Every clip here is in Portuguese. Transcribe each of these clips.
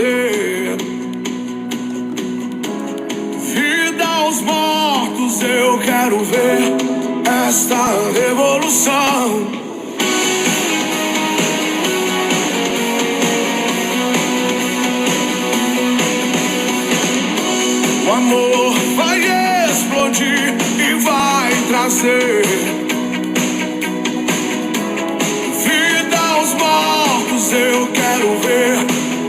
poder. Vida aos mortos, eu quero ver esta revolução. O amor vai explodir e vai trazer vida aos mortos. Eu quero ver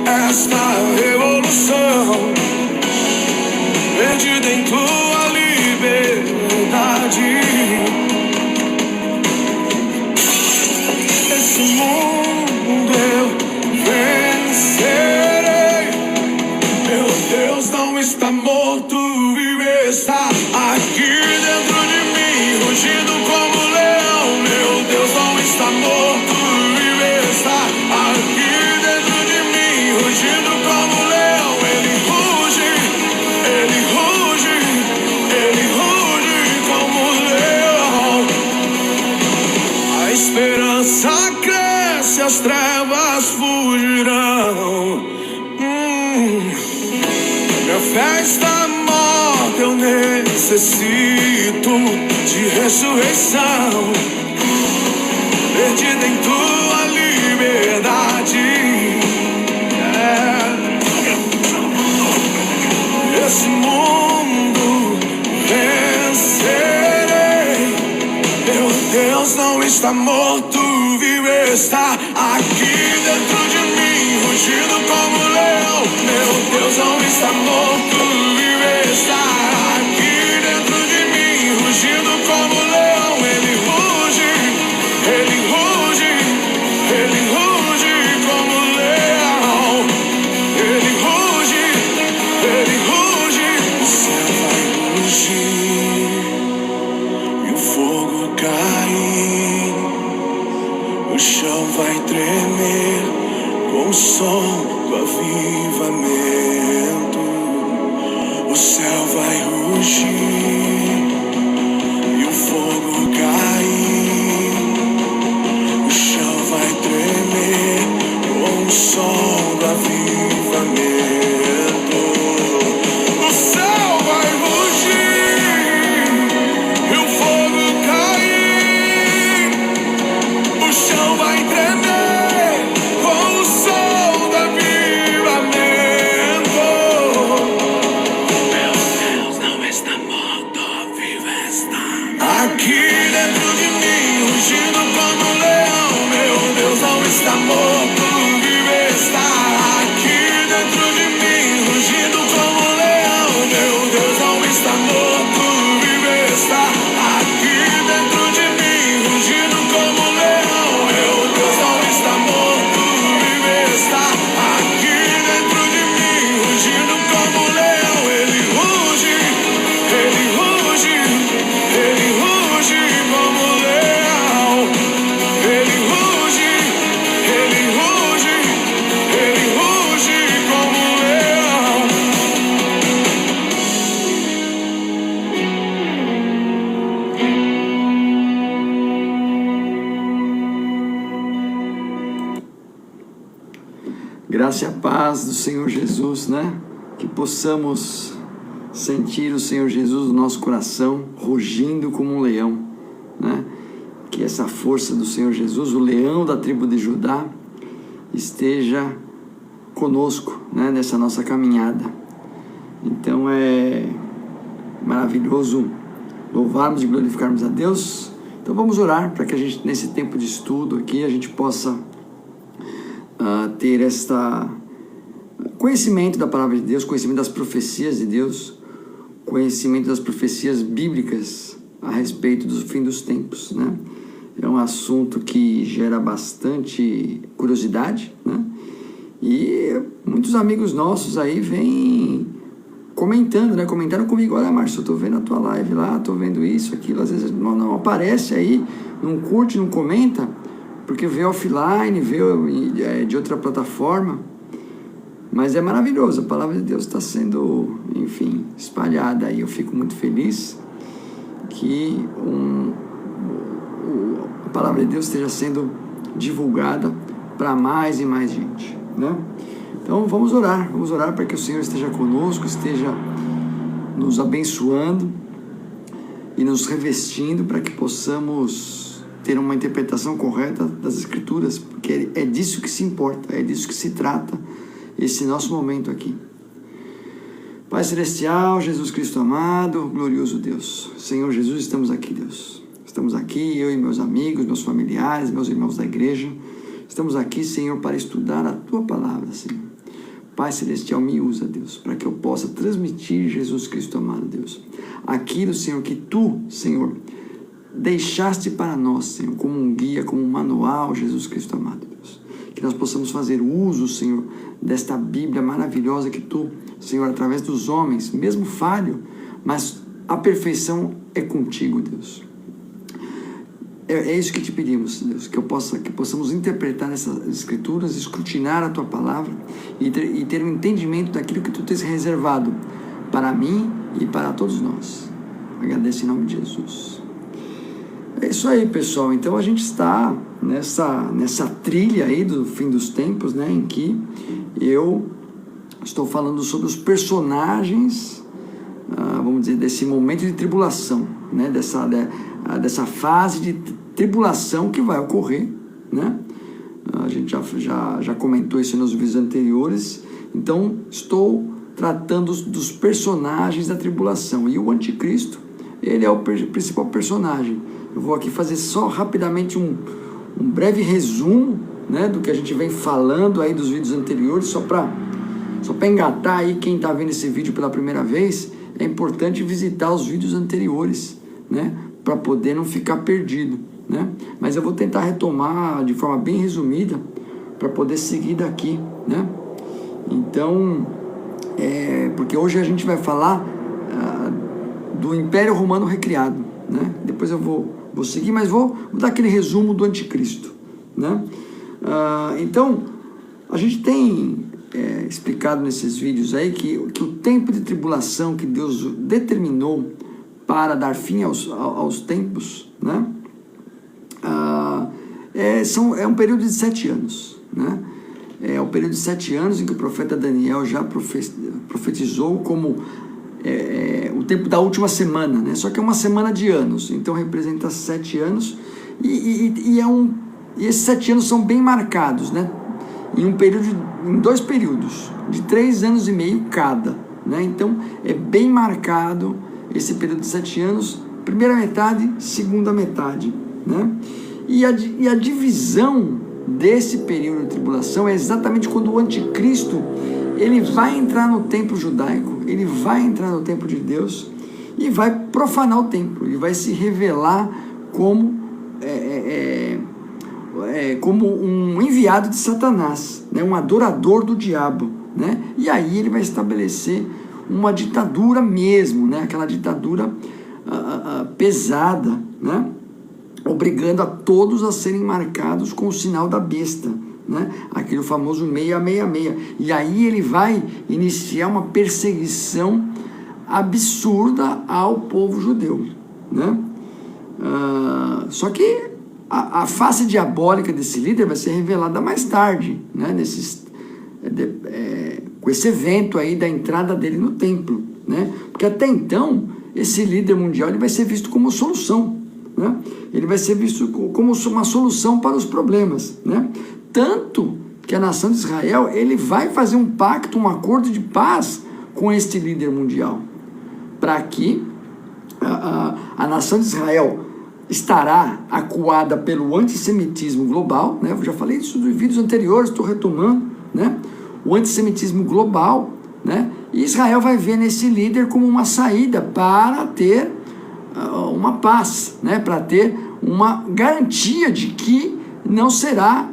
esta revolução. Perdida em tua liberdade. Esse mundo eu vencerei. Meu Deus não está morto, vive, está aqui dentro de mim, rugindo como leão. Meu Deus não está morto, vive, está aqui dentro de mim, rugindo como leão. Ele ruge, ele ruge, ele ruge como leão. A esperança cresce, as trevas fugirão. Minha fé está morta, eu necessito de ressurreição. Perdida em tua liberdade. Esse mundo vencerei. Meu Deus não está morto, vive, está aqui dentro de mim, rugindo como leão. Meu Deus não está morto, vive, está aqui dentro de mim, rugindo como leão. Ele ruge, ele ruge, ele ruge como leão. Ele ruge, ele ruge. O céu vai rugir e o fogo cair. O chão vai tremer com o som do avivamento. O céu vai rugir e o fogo cair. O chão vai tremer com o som do avivamento. O céu vai rugir e o fogo cair. O chão vai tremer com o som do avivamento. Meu Deus não está morto, vivo está aqui dentro de mim, rugindo como leão. Meu Deus não está morto, vivo está aqui dentro de mim, rugindo como leão. Meu Deus não está morto, vivo está aqui dentro de mim, rugindo como leão. Meu Deus não está morto, vivo está aqui dentro de mim, rugindo como leão. Ele ruge, ele ruge, ele ruge como leão. Ele ruge, ele ruge, ele ruge como leão. Graça e a paz do Senhor Jesus, né? Que possamos sentir o Senhor Jesus no nosso coração, rugindo como um leão, né? Que essa força do Senhor Jesus, o leão da tribo de Judá, esteja conosco, né? Nessa nossa caminhada. Então é maravilhoso louvarmos e glorificarmos a Deus. Então vamos orar para que a gente, nesse tempo de estudo aqui, a gente possa ter esta conhecimento da palavra de Deus, conhecimento das profecias de Deus, conhecimento das profecias bíblicas a respeito do fim dos tempos, né? É um assunto que gera bastante curiosidade, né? E muitos amigos nossos aí vêm comentando, né? Comentaram comigo: olha, Márcio, eu tô vendo a tua live lá, tô vendo isso, aquilo. Às vezes não aparece aí, não curte, não comenta, porque vê offline, vê de outra plataforma. Mas é maravilhoso, a palavra de Deus está sendo, enfim, espalhada aí. Eu fico muito feliz que a palavra de Deus esteja sendo divulgada para mais e mais gente, né? Então vamos orar para que o Senhor esteja conosco, esteja nos abençoando e nos revestindo para que possamos ter uma interpretação correta das Escrituras, porque é disso que se importa, é disso que se trata esse nosso momento aqui. Pai Celestial, Jesus Cristo amado, glorioso Deus, Senhor Jesus, estamos aqui, Deus. Estamos aqui, eu e meus amigos, meus familiares, meus irmãos da igreja. Estamos aqui, Senhor, para estudar a Tua Palavra, Senhor. Pai Celestial, me usa, Deus, para que eu possa transmitir, Jesus Cristo amado, Deus, aquilo, Senhor, que Tu, Senhor, deixaste para nós, Senhor, como um guia, como um manual, Jesus Cristo amado, Deus. Que nós possamos fazer uso, Senhor, desta Bíblia maravilhosa que Tu, Senhor, através dos homens, mesmo falho, mas a perfeição é contigo, Deus. É isso que te pedimos, Deus, que possamos interpretar essas Escrituras, escrutinar a Tua Palavra e ter um entendimento daquilo que Tu tens reservado para mim e para todos nós. Agradeço em nome de Jesus. É isso aí, pessoal. Então a gente está nessa trilha aí do fim dos tempos, né, em que eu estou falando sobre os personagens, vamos dizer, desse momento de tribulação, né, dessa fase de tribulação que vai ocorrer, né? A gente já comentou isso nos vídeos anteriores. Então estou tratando dos personagens da tribulação, e o anticristo, ele é o principal personagem. Eu vou aqui fazer só rapidamente um breve resumo, né, do que a gente vem falando aí dos vídeos anteriores, só para engatar aí quem está vendo esse vídeo pela primeira vez. É importante visitar os vídeos anteriores, né, para poder não ficar perdido, né? Mas eu vou tentar retomar de forma bem resumida para poder seguir daqui, né? Então, porque hoje a gente vai falar do Império Romano recriado, né? Depois eu vou seguir, mas vou dar aquele resumo do anticristo, né? Então, a gente tem explicado nesses vídeos aí que o tempo de tribulação que Deus determinou para dar fim aos tempos, né? É um período de 7 anos, né? É o período de 7 anos em que o profeta Daniel já profetizou como o tempo da última semana, né? Só que é uma semana de anos, então representa 7 anos, e esses 7 anos são bem marcados, né? Em 2 períodos, de 3 anos e meio cada, né? Então é bem marcado esse período de 7 anos, primeira metade, segunda metade, né? E a divisão desse período de tribulação é exatamente quando o anticristo ele vai entrar no templo judaico, ele vai entrar no templo de Deus e vai profanar o templo, ele vai se revelar como um enviado de Satanás, né? Um adorador do diabo, né? E aí ele vai estabelecer uma ditadura mesmo, né? Aquela ditadura pesada, né? Obrigando a todos a serem marcados com o sinal da besta, né? Aquele famoso 666. E aí ele vai iniciar uma perseguição absurda ao povo judeu, né? Só que a face diabólica desse líder vai ser revelada mais tarde, né? Com esse evento aí da entrada dele no templo, né? Porque até então esse líder mundial ele vai ser visto como solução, né? Ele vai ser visto como uma solução para os problemas, né? Tanto que a nação de Israel ele vai fazer um pacto, um acordo de paz com este líder mundial, para que a nação de Israel estará acuada pelo antissemitismo global, né? Eu já falei isso nos vídeos anteriores, estou retomando, né? O antissemitismo global, né? E Israel vai ver nesse líder como uma saída para ter uma paz, né? Para ter uma garantia de que não será,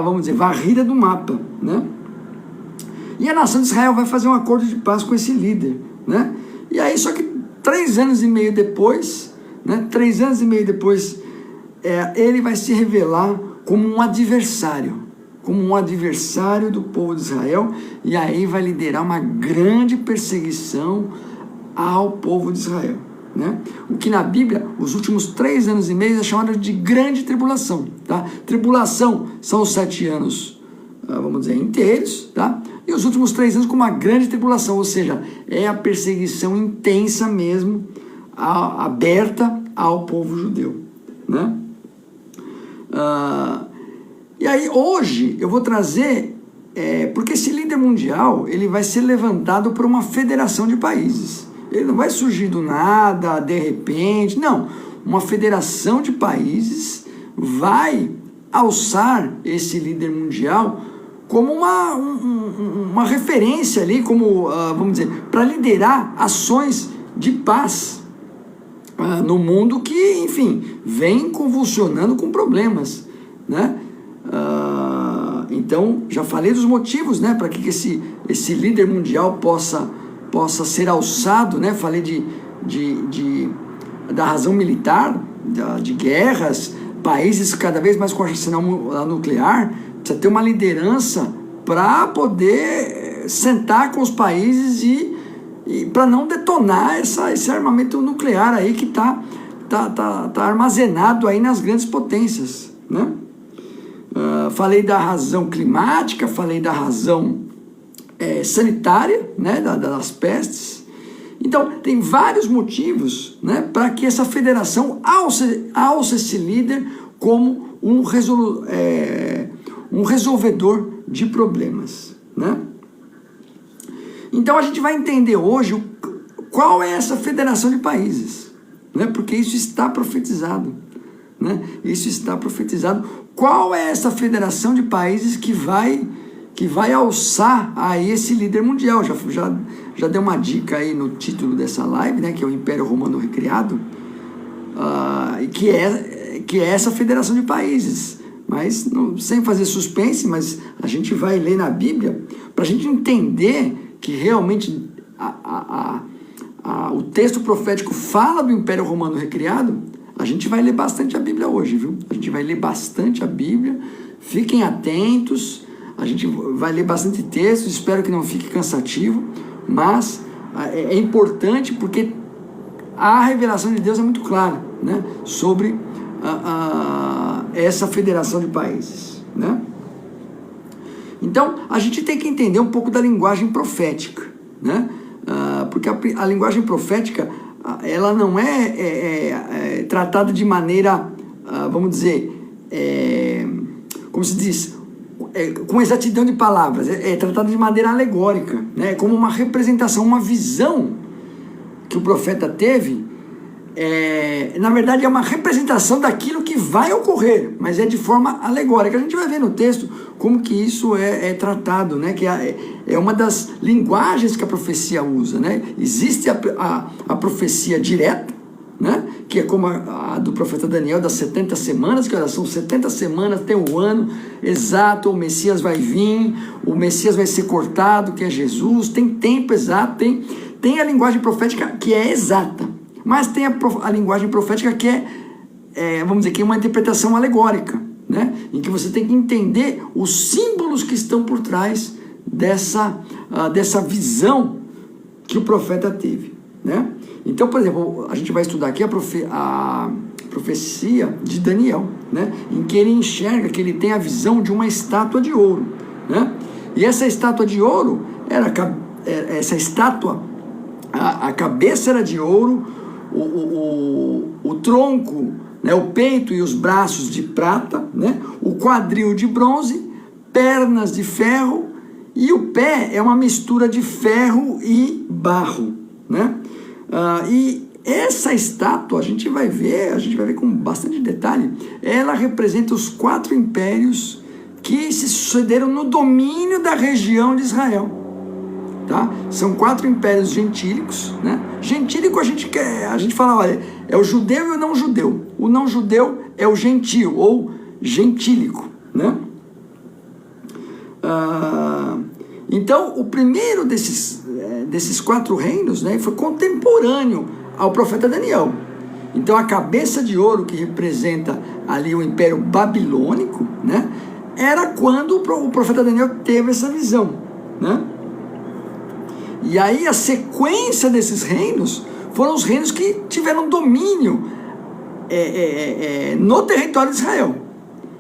vamos dizer, varrida do mapa, né? E a nação de Israel vai fazer um acordo de paz com esse líder, né? E aí, só que 3 anos e meio depois, né? 3 anos e meio depois, ele vai se revelar como um adversário do povo de Israel, e aí vai liderar uma grande perseguição ao povo de Israel, né? O que na Bíblia, os últimos 3 anos e meio é chamado de grande tribulação, tá? Tribulação são os 7 anos, vamos dizer, inteiros, tá? e os últimos 3 anos com uma grande tribulação, ou seja, é a perseguição intensa mesmo, aberta ao povo judeu, né? E aí hoje eu vou trazer, porque esse líder mundial, ele vai ser levantado por uma federação de países, ele não vai surgir do nada, de repente, não, uma federação de países vai alçar esse líder mundial como uma referência ali, como, vamos dizer, para liderar ações de paz no mundo que, enfim, vem convulsionando com problemas, né? Então, já falei dos motivos, né, para que esse líder mundial possa ser alçado, né? Falei da razão militar, de guerras, países cada vez mais com arsenal nuclear. Precisa ter uma liderança para poder sentar com os países e para não detonar esse armamento nuclear aí que tá armazenado aí nas grandes potências, né? Falei da razão climática, falei da razão sanitária, né, das pestes. Então, tem vários motivos, né, para que essa federação alce esse líder como um resolvedor de problemas, né? Então, a gente vai entender hoje qual é essa federação de países, né, porque isso está profetizado, né? Isso está profetizado. Qual é essa federação de países que vai alçar aí esse líder mundial? Já dei uma dica aí no título dessa live, né, que é o Império Romano Recriado, que é essa federação de países. Mas sem fazer suspense, mas a gente vai ler na Bíblia para a gente entender que realmente o texto profético fala do Império Romano Recriado. A gente vai ler bastante a Bíblia hoje, viu? A gente vai ler bastante a Bíblia, fiquem atentos, a gente vai ler bastante texto, espero que não fique cansativo, mas é importante porque a revelação de Deus é muito clara, né, sobre essa federação de países, né? Então, a gente tem que entender um pouco da linguagem profética, né? Porque a linguagem profética, ela não é tratada de maneira, vamos dizer, como se diz, com exatidão de palavras, é tratada de maneira alegórica, né? Como uma representação, uma visão que o profeta teve. Na verdade é uma representação daquilo que vai ocorrer, mas é de forma alegórica. A gente vai ver no texto como que isso é tratado, né? Que é uma das linguagens que a profecia usa, né? Existe a profecia direta, né? Que é como a do profeta Daniel das 70 semanas, que são 70 semanas, tem o ano exato, o Messias vai vir, o Messias vai ser cortado, que é Jesus, tem tempo exato, tem a linguagem profética que é exata. Mas tem a linguagem profética que vamos dizer, que é uma interpretação alegórica, né? Em que você tem que entender os símbolos que estão por trás dessa visão que o profeta teve, né? Então, por exemplo, a gente vai estudar aqui a profecia de Daniel, né? Em que ele enxerga que ele tem a visão de uma estátua de ouro, né? E essa estátua de ouro, essa estátua, a cabeça era de ouro, o tronco, né, o peito e os braços de prata, né, o quadril de bronze, pernas de ferro, e o pé é uma mistura de ferro e barro, né? E essa estátua a gente vai ver com bastante detalhe. Ela representa os 4 impérios que se sucederam no domínio da região de Israel. Tá? São 4 impérios gentílicos, né? Gentílico a gente fala, olha, é o judeu e o não judeu. O não judeu é o gentio ou gentílico, né? Então, o primeiro desses 4 reinos, né, foi contemporâneo ao profeta Daniel. Então, a cabeça de ouro que representa ali o Império Babilônico, né, era quando o profeta Daniel teve essa visão, né? E aí a sequência desses reinos foram os reinos que tiveram domínio no território de Israel.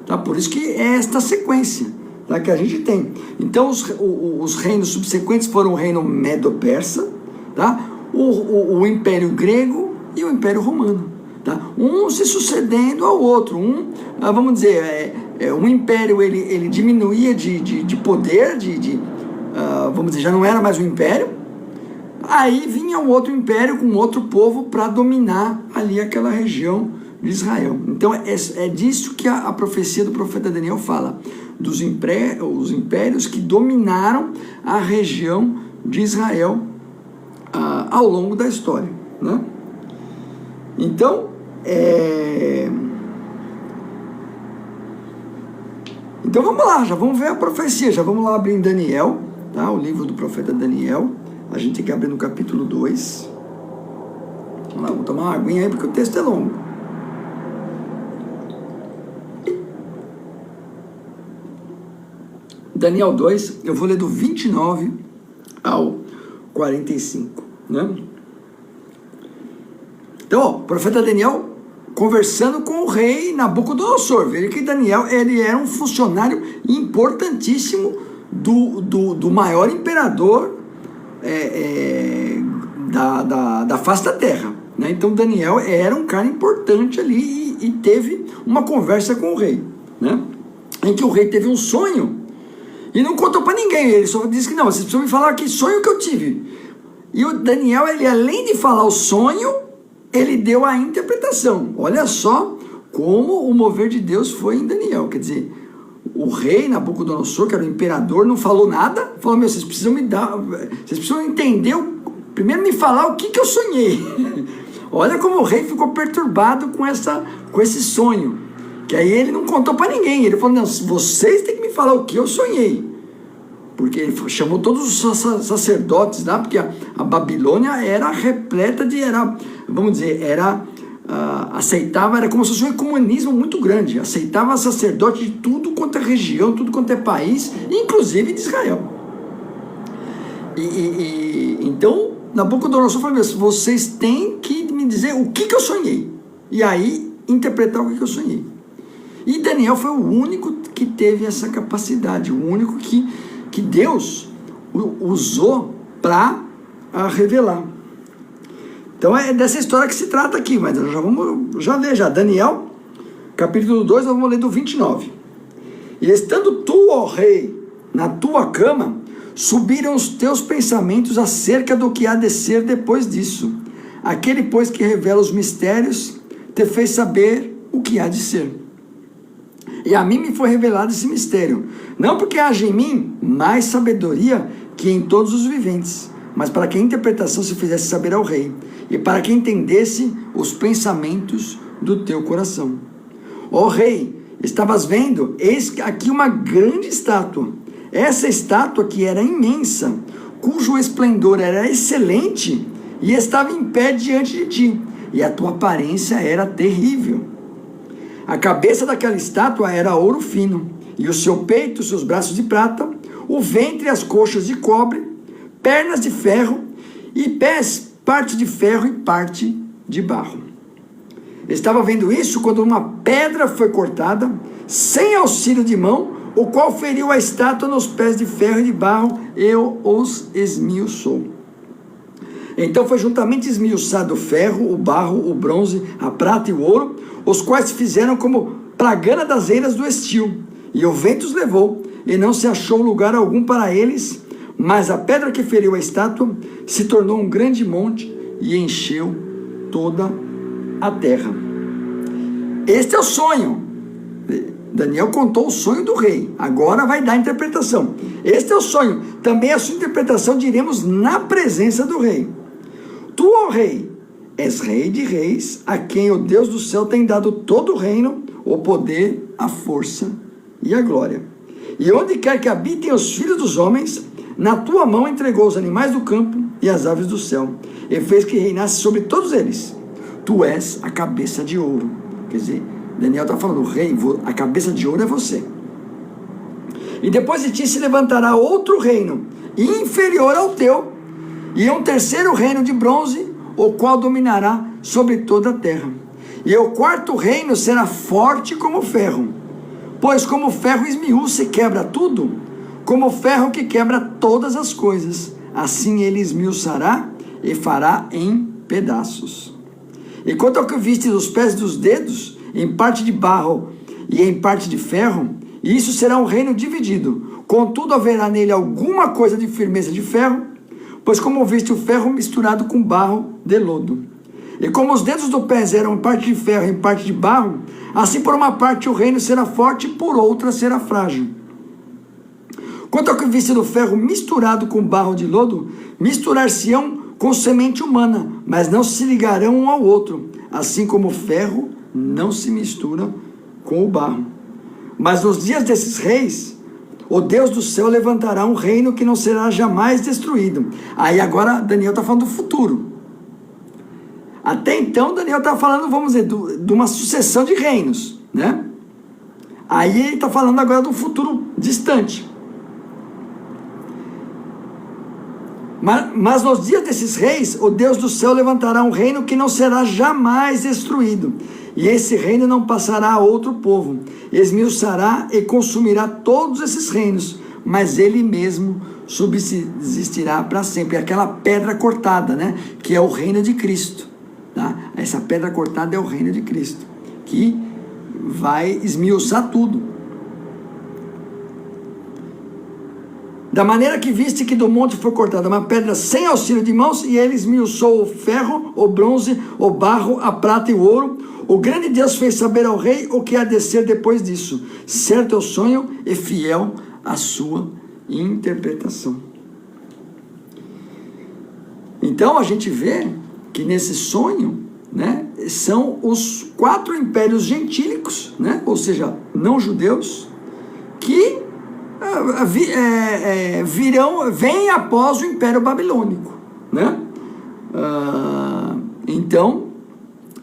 Tá? Por isso que é esta sequência, tá, que a gente tem. Então os reinos subsequentes foram o reino Medo-Persa, tá? O Império Grego e o Império Romano, tá? Um se sucedendo ao outro. Vamos dizer, um império ele diminuía de poder, vamos dizer, já não era mais um império. Aí vinha um outro império com outro povo para dominar ali aquela região de Israel. Então é disso que a profecia do profeta Daniel fala, os impérios que dominaram a região de Israel ao longo da história, né? Então vamos lá, já vamos ver a profecia, já vamos lá abrir em Daniel, tá? O livro do profeta Daniel. A gente tem que abrir no capítulo 2. Vamos lá, vou tomar uma aguinha aí porque o texto é longo. Daniel 2, eu vou ler do 29 ao 45, né? Então, ó, o profeta Daniel conversando com o rei Nabucodonosor. Veja que Daniel ele era um funcionário importantíssimo do maior imperador da face da terra, né? Então Daniel era um cara importante ali e teve uma conversa com o rei, né? Em que o rei teve um sonho e não contou para ninguém. Ele só disse que não, vocês precisam me falar que sonho que eu tive. E o Daniel, ele além de falar o sonho, ele deu a interpretação. Olha só como o mover de Deus foi em Daniel. Quer dizer, o rei Nabucodonosor, que era o imperador, não falou nada. Falou, vocês precisam me dar, vocês precisam entender, primeiro me falar o que eu sonhei. Olha como o rei ficou perturbado com esse sonho. Que aí ele não contou para ninguém. Ele falou, não, vocês têm que me falar o que eu sonhei. Porque ele chamou todos os sacerdotes lá, porque a Babilônia era repleta vamos dizer, aceitava, era como se fosse um comunismo muito grande, aceitava sacerdote de tudo quanto é região, tudo quanto é país, inclusive de Israel. Então, Nabucodonosor falou, vocês têm que me dizer o que eu sonhei, e aí interpretar o que eu sonhei. E Daniel foi o único que teve essa capacidade, o único que Deus usou para revelar. Então é dessa história que se trata aqui, mas vamos ler já. Daniel, capítulo 2, nós vamos ler do 29. E estando tu, ó rei, na tua cama, subiram os teus pensamentos acerca do que há de ser depois disso. Aquele, pois, que revela os mistérios, te fez saber o que há de ser. E a mim me foi revelado esse mistério, não porque haja em mim mais sabedoria que em todos os viventes, mas para que a interpretação se fizesse saber ao rei, e para que entendesse os pensamentos do teu coração. Ó rei, estavas vendo, eis aqui uma grande estátua. Essa estátua que era imensa, cujo esplendor era excelente, e estava em pé diante de ti, e a tua aparência era terrível. A cabeça daquela estátua era ouro fino, e o seu peito, os seus braços de prata, o ventre e as coxas de cobre, pernas de ferro, e pés, parte de ferro e parte de barro. Estava vendo isso quando uma pedra foi cortada, sem auxílio de mão, o qual feriu a estátua nos pés de ferro e de barro, e os esmiuçou. Então foi juntamente esmiuçado o ferro, o barro, o bronze, a prata e o ouro, os quais se fizeram como plagana das eiras do estio, e o vento os levou, e não se achou lugar algum para eles, mas a pedra que feriu a estátua se tornou um grande monte e encheu toda a terra. Este é o sonho. Daniel contou o sonho do rei, agora vai dar a interpretação. Este é o sonho, também a sua interpretação diremos na presença do rei. Tu, ó rei, és rei de reis, a quem o Deus do céu tem dado todo o reino, o poder, a força e a glória. E onde quer que habitem os filhos dos homens, na tua mão entregou os animais do campo e as aves do céu, e fez que reinasse sobre todos eles. Tu és a cabeça de ouro. Quer dizer, Daniel está falando, rei, a cabeça de ouro é você. E depois de ti se levantará outro reino, inferior ao teu, e um terceiro reino de bronze, o qual dominará sobre toda a terra. E o quarto reino será forte como ferro, Pois como o ferro esmiuça e quebra tudo, como o ferro que quebra todas as coisas, assim ele esmiuçará e fará em pedaços. E quanto ao que viste dos pés e dos dedos, em parte de barro e em parte de ferro, isso será um reino dividido. Contudo, haverá nele alguma coisa de firmeza de ferro, pois como viste o ferro misturado com barro de lodo. E como os dedos do pé eram em parte de ferro e em parte de barro, assim por uma parte o reino será forte e por outra será frágil. Quanto ao que viste do ferro misturado com barro de lodo, misturar-se-ão com semente humana, mas não se ligarão um ao outro, assim como o ferro não se mistura com o barro. Mas nos dias desses reis, o Deus do céu levantará um reino que não será jamais destruído. Aí agora Daniel está falando do futuro. Até então Daniel está falando, vamos dizer, de uma sucessão de reinos, né? Aí ele está falando agora do futuro distante. Mas nos dias desses reis, o Deus do céu levantará um reino que não será jamais destruído. E esse reino não passará a outro povo. Esmiuçará e consumirá todos esses reinos, mas ele mesmo subsistirá para sempre. Aquela pedra cortada, né? Que é o reino de Cristo. Tá? Essa pedra cortada é o reino de Cristo, que vai esmiuçar tudo. Da maneira que viste que do monte foi cortada uma pedra sem auxílio de mãos, e ele esmiuçou o ferro, o bronze, o barro, a prata e o ouro, o grande Deus fez saber ao rei o que há de ser depois disso. Certo é o sonho e fiel a sua interpretação. Então a gente vê que nesse sonho, né, são os 4 impérios gentílicos, né, ou seja, não judeus, que vêm após o Império Babilônico, né? Então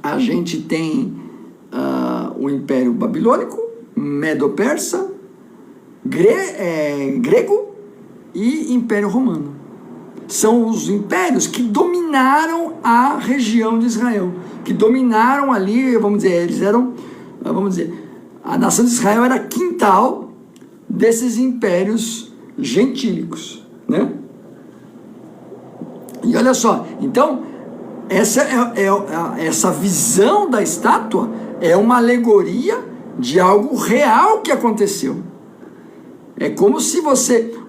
a gente tem o Império Babilônico, Medo-Persa, grego e Império Romano. São os impérios que dominaram a região de Israel, que dominaram ali, vamos dizer, a nação de Israel era quintal desses impérios gentílicos, né? E olha só, então, essa visão da estátua é uma alegoria de algo real que aconteceu. É como se o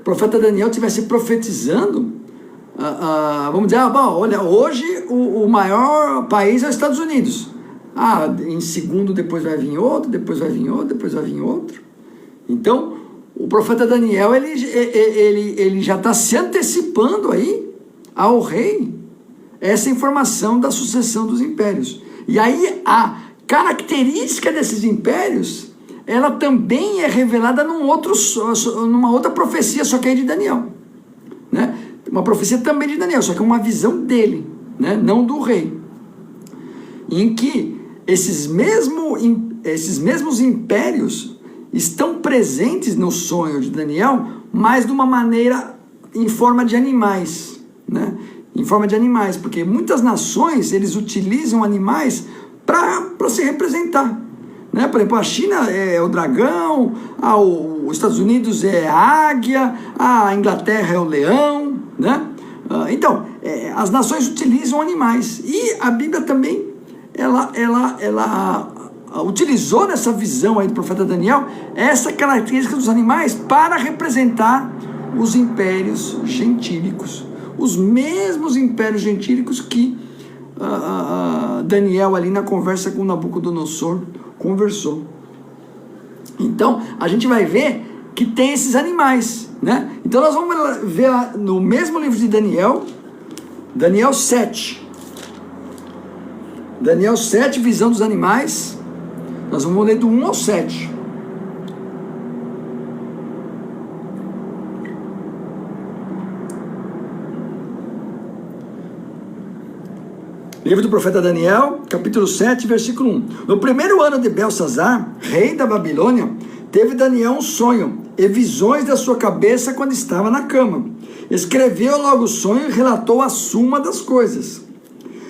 profeta Daniel estivesse profetizando, vamos dizer, olha, hoje o maior país é os Estados Unidos. Em segundo depois vai vir outro, depois vai vir outro, depois vai vir outro. Então, o profeta Daniel, ele já está se antecipando aí ao rei essa informação da sucessão dos impérios. E aí a característica desses impérios, ela também é revelada numa outra profecia, só que é de Daniel, né? Uma profecia também de Daniel, só que é uma visão dele, né? Não do rei, em que esses mesmos impérios estão presentes no sonho de Daniel, mas de uma maneira em forma de animais, né? Em forma de animais, porque muitas nações, eles utilizam animais para se representar, né? Por exemplo, a China é o dragão, os Estados Unidos é a águia, a Inglaterra é o leão, né? Então, as nações utilizam animais, e a Bíblia também, ela utilizou nessa visão aí do profeta Daniel, essa característica dos animais para representar os impérios gentílicos, os mesmos impérios gentílicos que Daniel ali na conversa com Nabucodonosor conversou. Então a gente vai ver que tem esses animais, né? Então nós vamos ver no mesmo livro de Daniel, Daniel 7, visão dos animais. Nós vamos ler do 1 ao 7. Livro do profeta Daniel, capítulo 7, versículo 1. No primeiro ano de Belsazar, rei da Babilônia, teve Daniel um sonho e visões da sua cabeça quando estava na cama. Escreveu logo o sonho e relatou a suma das coisas.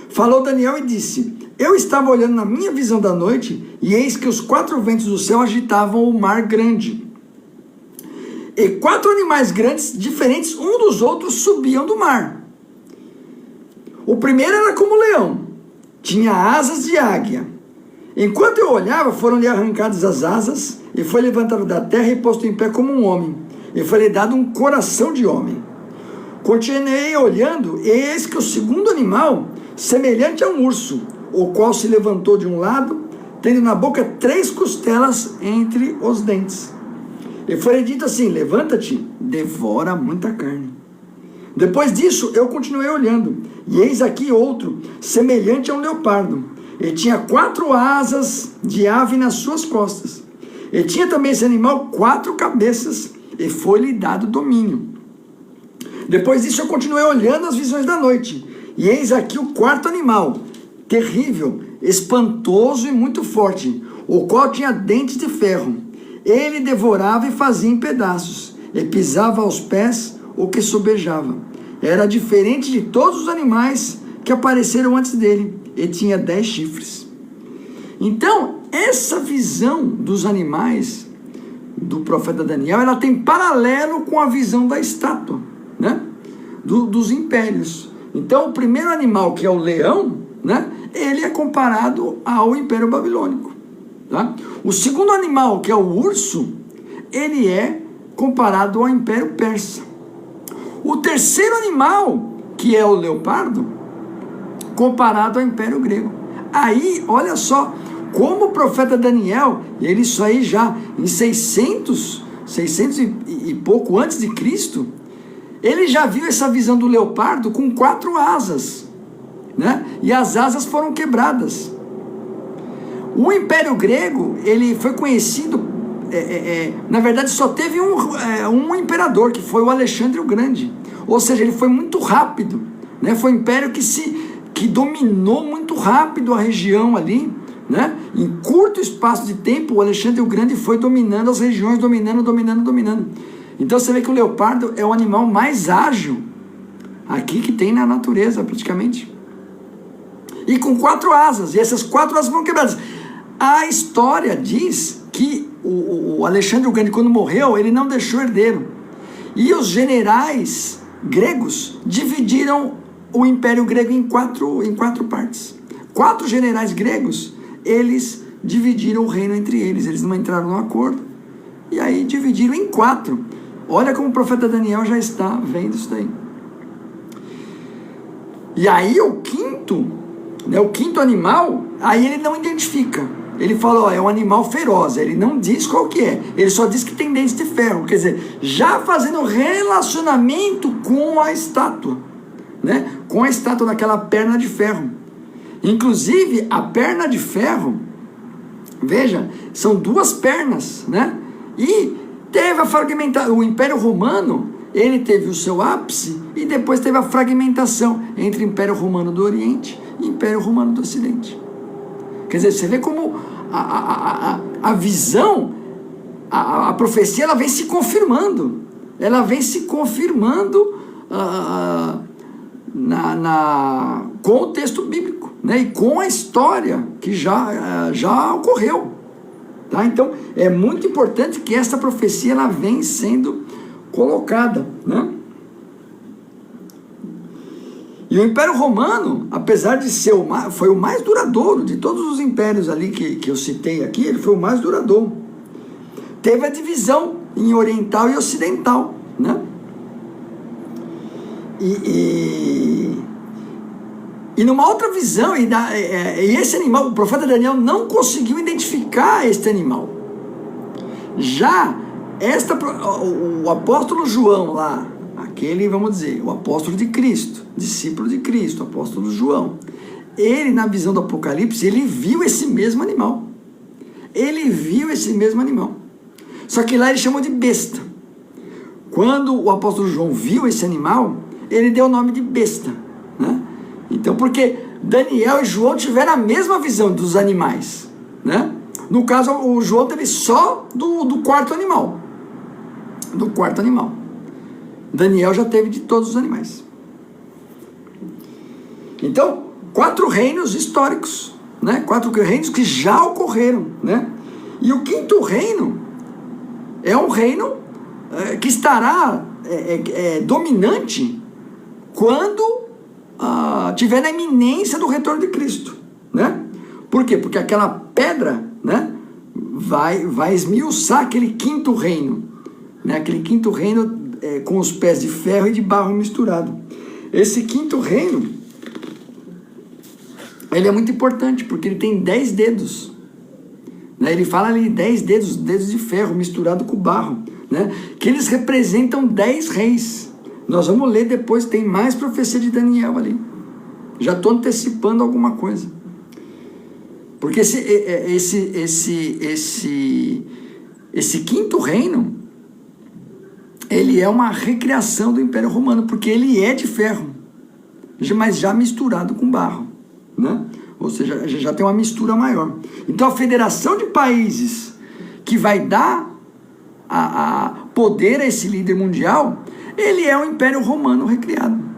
Falou Daniel e disse: Eu estava olhando na minha visão da noite, e eis que os 4 ventos do céu agitavam o mar grande. E 4 animais grandes, diferentes um dos outros, subiam do mar. O primeiro era como leão, tinha asas de águia. Enquanto eu olhava, foram-lhe arrancadas as asas, e foi levantado da terra e posto em pé como um homem, e foi-lhe dado um coração de homem. Continuei olhando, e eis que o segundo animal, semelhante a um urso, o qual se levantou de um lado, tendo na boca 3 costelas entre os dentes. E foi dito assim: levanta-te, devora muita carne. Depois disso, eu continuei olhando, e eis aqui outro, semelhante a um leopardo, e tinha 4 asas de ave nas suas costas. E tinha também esse animal 4 cabeças, e foi-lhe dado domínio. Depois disso, eu continuei olhando as visões da noite, e eis aqui o 4º animal, terrível, espantoso e muito forte, o qual tinha dentes de ferro. Ele devorava e fazia em pedaços, e pisava aos pés o que sobejava. Era diferente de todos os animais que apareceram antes dele, e tinha 10 chifres. Então, essa visão dos animais do profeta Daniel, ela tem paralelo com a visão da estátua, né? Dos impérios. Então, o primeiro animal, que é o leão, né? Ele é comparado ao Império Babilônico, tá? O segundo animal, que é o urso, ele é comparado ao Império Persa. O terceiro animal, que é o leopardo, comparado ao Império Grego. Aí, olha só, como o profeta Daniel, ele isso aí já em 600 e pouco antes de Cristo, ele já viu essa visão do leopardo com 4 asas, né? E as asas foram quebradas. O Império Grego, ele foi conhecido, na verdade só teve um imperador, que foi o Alexandre o Grande. Ou seja, ele foi muito rápido, né? Foi um império que dominou muito rápido a região ali, né? Em curto espaço de tempo, o Alexandre o Grande foi dominando as regiões, dominando. Então você vê que o leopardo é o animal mais ágil aqui que tem na natureza, praticamente. E com 4 asas, e essas 4 asas foram quebradas. A história diz que o Alexandre o Grande, quando morreu, ele não deixou herdeiro. E os generais gregos dividiram o Império Grego em quatro partes. 4 generais gregos, eles dividiram o reino entre eles. Eles não entraram num acordo, e aí dividiram em 4. Olha como o profeta Daniel já está vendo isso daí. E aí o quinto animal, aí ele não identifica. Ele fala, ó, é um animal feroz. Ele não diz qual que é. Ele só diz que tem dentes de ferro. Quer dizer, já fazendo relacionamento com a estátua, né? Com a estátua daquela perna de ferro. Inclusive, a perna de ferro, veja, são 2 pernas, né? E teve a fragmentação. O Império Romano, ele teve o seu ápice e depois teve a fragmentação entre o Império Romano do Oriente e o Império Romano do Ocidente. Quer dizer, você vê como a visão, a profecia, ela vem se confirmando. Ela vem se confirmando com o texto bíblico, né? E com a história que já ocorreu. Tá? Então, é muito importante que essa profecia ela vem sendo colocada, né? E o Império Romano, apesar de ser foi o mais duradouro de todos os impérios ali que eu citei aqui, ele foi o mais duradouro. Teve a divisão em oriental e ocidental, né? E numa outra visão, e esse animal, o profeta Daniel não conseguiu identificar este animal. Já o apóstolo João lá, aquele, vamos dizer, o apóstolo de Cristo, discípulo de Cristo, o apóstolo João, ele, na visão do Apocalipse, ele viu esse mesmo animal. Só que lá ele chamou de besta. Quando o apóstolo João viu esse animal, ele deu o nome de besta, né? Então, porque Daniel e João tiveram a mesma visão dos animais, né? No caso, o João teve só do quarto animal. Daniel já teve de todos os animais. Então, 4 reinos históricos, né? 4 reinos que já ocorreram, né? E o 5º reino é um reino que estará dominante quando tiver na iminência do retorno de Cristo, né? Por quê? Porque aquela pedra, né, vai esmiuçar aquele 5º reino, né? Aquele 5º reino com os pés de ferro e de barro misturado. Esse 5º reino, ele é muito importante, porque ele tem 10 dedos, né? Ele fala ali 10 dedos de ferro misturado com barro, né? Que eles representam 10 reis. Nós vamos ler depois, tem mais profecia de Daniel ali. Já estou antecipando alguma coisa. Porque esse 5º reino, ele é uma recriação do Império Romano, porque ele é de ferro, mas já misturado com barro, né? Ou seja, já tem uma mistura maior. Então a federação de países que vai dar a poder a esse líder mundial, ele é o Império Romano recriado,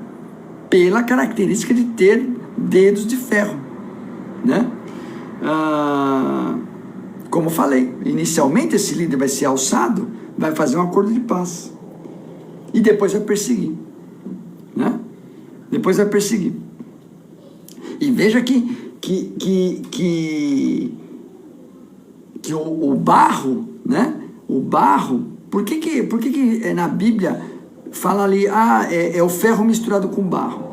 pela característica de ter dedos de ferro, né? Como eu falei, inicialmente esse líder vai ser alçado, vai fazer um acordo de paz, e depois vai perseguir, né? Depois vai perseguir. E veja que o barro, né? O barro, por que na Bíblia fala ali, é o ferro misturado com barro?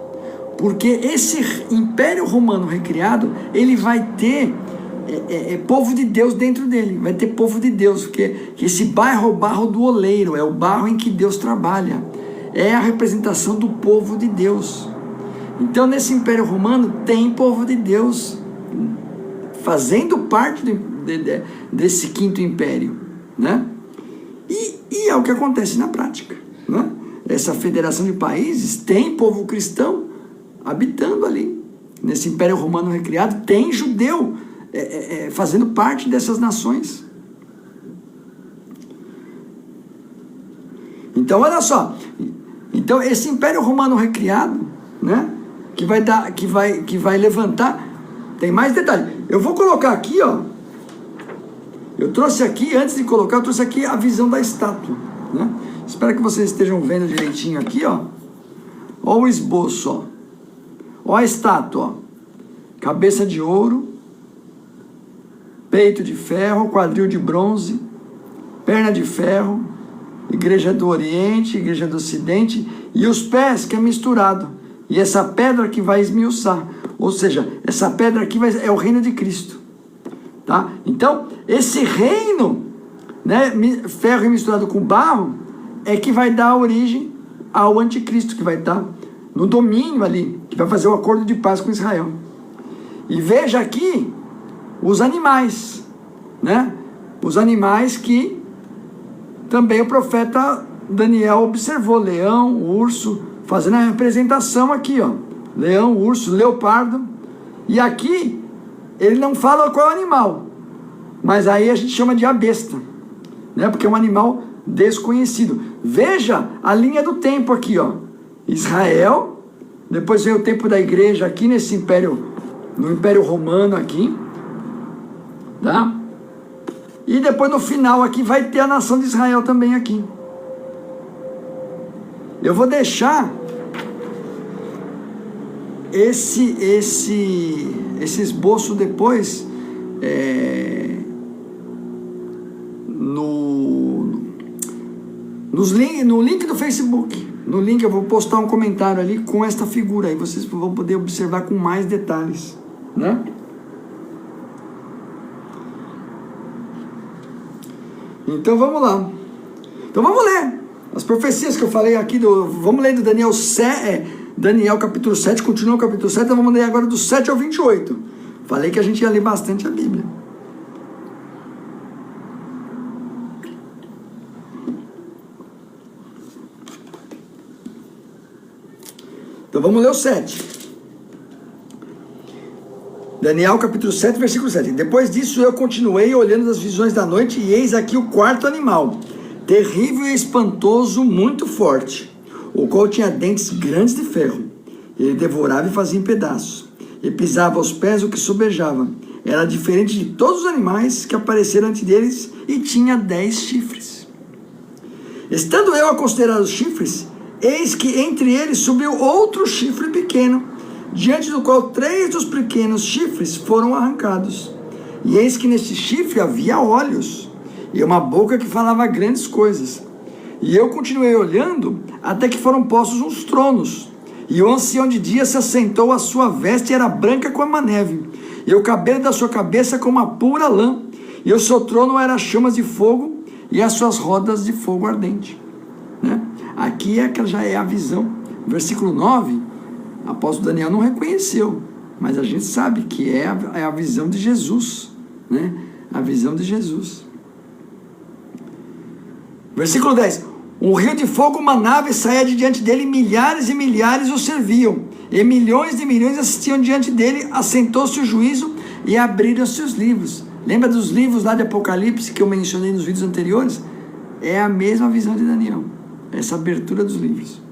Porque esse Império Romano recriado, ele vai ter povo de Deus dentro dele, vai ter povo de Deus, porque esse barro é o barro do oleiro, é o barro em que Deus trabalha, é a representação do povo de Deus. Então nesse Império Romano tem povo de Deus fazendo parte desse 5º império, né? E é o que acontece na prática, né? Essa federação de países tem povo cristão habitando ali, nesse Império Romano recriado, tem judeu fazendo parte dessas nações. Então olha só, então esse Império Romano recriado, né, que vai levantar, tem mais detalhes. Eu vou colocar aqui, ó, eu trouxe aqui, antes de colocar, eu trouxe aqui a visão da estátua, né? Espero que vocês estejam vendo direitinho aqui, ó. Ó o esboço, ó. Ó a estátua, ó. Cabeça de ouro, peito de ferro, quadril de bronze, perna de ferro, igreja do Oriente, igreja do Ocidente, e os pés que é misturado, e essa pedra que vai esmiuçar, ou seja, essa pedra aqui é o reino de Cristo, tá? Então, esse reino, né, ferro misturado com barro, é que vai dar origem ao anticristo, que vai estar no domínio ali, que vai fazer o acordo de paz com Israel. E veja aqui os animais, né? Os animais que também o profeta Daniel observou, leão, urso, fazendo a representação aqui, ó, leão, urso, leopardo, e aqui ele não fala qual é o animal, mas aí a gente chama de a besta, né? Porque é um animal desconhecido. Veja a linha do tempo aqui, ó, Israel, depois vem o tempo da igreja aqui nesse império, no Império Romano aqui, tá? E depois no final aqui vai ter a nação de Israel também aqui. Eu vou deixar esse esboço depois no link do Facebook. No link eu vou postar um comentário ali com esta figura aí, vocês vão poder observar com mais detalhes, né? Então vamos lá. Então vamos ler as profecias que eu falei aqui, vamos ler do Daniel capítulo 7, continua o capítulo 7, então vamos ler agora do 7 ao 28. Falei que a gente ia ler bastante a Bíblia. Então vamos ler o 7. Daniel capítulo 7, versículo 7. Depois disso eu continuei olhando as visões da noite, e eis aqui o 4º animal, terrível e espantoso, muito forte, o qual tinha dentes grandes de ferro. Ele devorava e fazia em pedaços, e pisava aos pés o que sobejava, era diferente de todos os animais que apareceram antes deles e tinha 10 chifres. Estando eu a considerar os chifres, eis que entre eles subiu outro chifre pequeno, diante do qual 3 dos pequenos chifres foram arrancados. E eis que neste chifre havia olhos, e uma boca que falava grandes coisas. E eu continuei olhando, até que foram postos uns tronos. E o ancião de dias se assentou, a sua veste era branca como a neve, e o cabelo da sua cabeça como a pura lã, e o seu trono era chamas de fogo, e as suas rodas de fogo ardente. Né? Aqui já é a visão. Versículo 9, o apóstolo Daniel não reconheceu, mas a gente sabe que é a visão de Jesus, né? A visão de Jesus. Versículo 10, um rio de fogo, uma nave saía de diante dele, milhares e milhares o serviam, e milhões de milhões assistiam diante dele. Assentou-se o juízo e abriram-se os livros. Lembra dos livros lá de Apocalipse que eu mencionei nos vídeos anteriores? É a mesma visão de Daniel, essa abertura dos livros.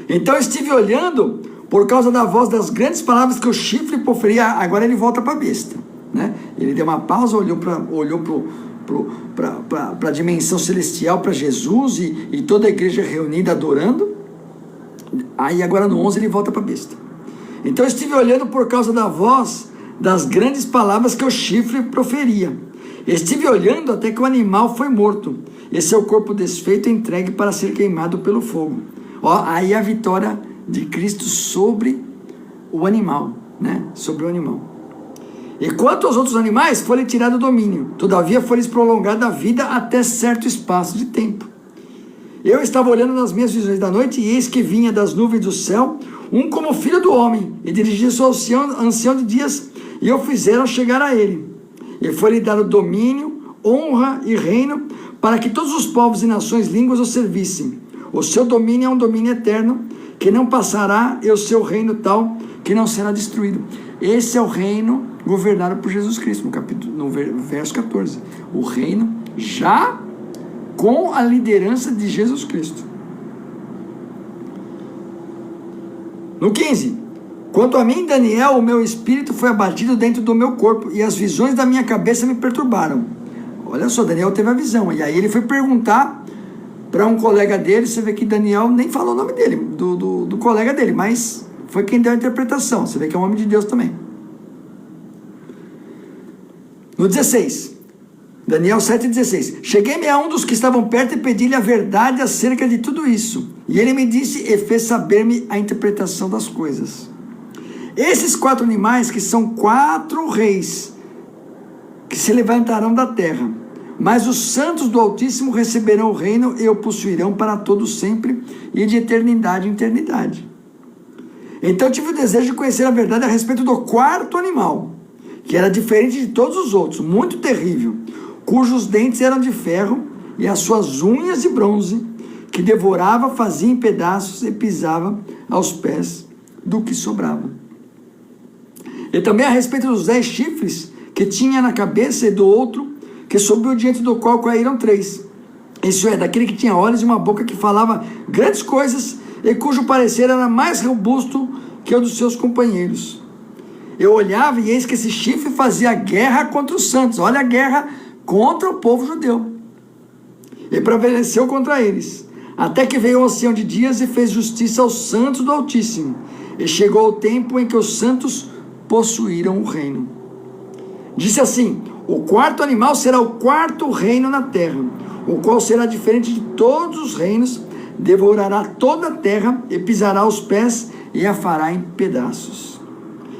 Então estive olhando por causa da voz das grandes palavras que o chifre proferia. Agora ele volta para a besta, né? Ele deu uma pausa, olhou para a dimensão celestial, para Jesus e toda a igreja reunida adorando. Aí agora no 11 ele volta para a besta. Então eu estive olhando por causa da voz das grandes palavras que o chifre proferia. Estive olhando até que o animal foi morto, e seu corpo desfeito entregue para ser queimado pelo fogo. Ó, aí a vitória de Cristo sobre o animal, né? Sobre o animal. E quanto aos outros animais, foi-lhe tirado o domínio, todavia foi-lhes prolongada a vida até certo espaço de tempo. Eu estava olhando nas minhas visões da noite, e eis que vinha das nuvens do céu um como filho do homem, e dirigia-se ao ancião de dias, e o fizeram chegar a ele. E foi-lhe dado domínio, honra e reino, para que todos os povos e nações, línguas o servissem. O seu domínio é um domínio eterno, que não passará, e o seu reino tal, que não será destruído. Esse é o reino governado por Jesus Cristo, no verso 14. O reino já com a liderança de Jesus Cristo. No 15, quanto a mim, Daniel, o meu espírito foi abatido dentro do meu corpo, e as visões da minha cabeça me perturbaram. Olha só, Daniel teve a visão, e aí ele foi perguntar para um colega dele. Você vê que Daniel nem falou o nome dele, do colega dele, mas foi quem deu a interpretação. Você vê que é um homem de Deus também. No 16, Daniel 7,16, cheguei-me a um dos que estavam perto e pedi-lhe a verdade acerca de tudo isso, e ele me disse e fez saber-me a interpretação das coisas. Esses 4 animais, que são 4 reis, que se levantarão da terra, mas os santos do Altíssimo receberão o reino e o possuirão para todo sempre e de eternidade em eternidade. Então tive o desejo de conhecer a verdade a respeito do 4º animal, que era diferente de todos os outros, muito terrível, cujos dentes eram de ferro e as suas unhas de bronze, que devorava, fazia em pedaços e pisava aos pés do que sobrava. E também a respeito dos 10 chifres que tinha na cabeça, e do outro que subiu diante do qual caíram 3. Isso é, daquele que tinha olhos e uma boca que falava grandes coisas, e cujo parecer era mais robusto que o dos seus companheiros. Eu olhava, e eis que esse chifre fazia guerra contra os santos. Olha a guerra contra o povo judeu. E prevaleceu contra eles, até que veio o ancião de dias e fez justiça aos santos do Altíssimo. E chegou o tempo em que os santos possuíram o reino. Disse assim: o 4º animal será o 4º reino na terra, o qual será diferente de todos os reinos, devorará toda a terra e pisará os pés e a fará em pedaços.